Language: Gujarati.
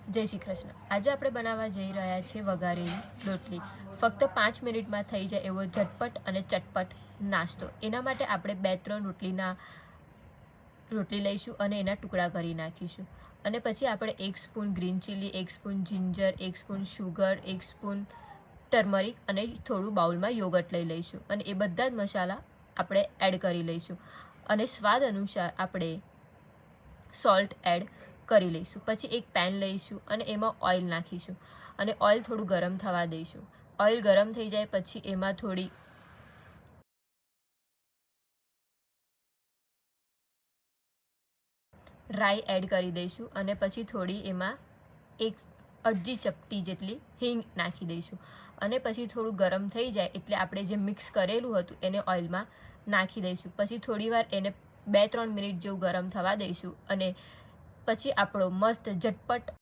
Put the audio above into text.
જય શ્રી કૃષ્ણ। આજે આપણે બનાવવા જઈ રહ્યા છીએ વઘારેલી રોટલી। ફક્ત 5 મિનિટમાં થઈ જાય એવો ઝટપટ અને ચટપટ નાસ્તો। એના માટે આપણે 2-3 રોટલી લઈશું અને એના ટુકડા કરી નાખીશું। અને પછી આપણે 1 spoon green chilli, 1 spoon ginger, 1 spoon sugar, 1 spoon turmeric અને થોડું બાઉલમાં યોગર્ટ લઈ લઈશું અને એ બધા જ મસાલા આપણે એડ કરી લઈશું અને સ્વાદ અનુસાર આપણે સોલ્ટ એડ કરી લઈશું। પછી એક પેન લઈશું અને એમાં ઓઇલ નાખીશું અને ઓઇલ થોડું ગરમ થવા દઈશું। ઓઇલ ગરમ થઈ જાય પછી એમાં થોડી રાઈ એડ કરી દઈશું અને પછી થોડી એમાં અડધી ચપટી જેટલી હિંગ નાખી દઈશું અને પછી થોડું ગરમ થઈ જાય એટલે આપણે જે મિક્સ કરેલું હતું એને ઓઇલમાં નાખી દઈશું। પછી થોડીવાર એને 2-3 મિનિટ જેવું ગરમ થવા દઈશું અને પછી આપણો મસ્ત ઝટપટ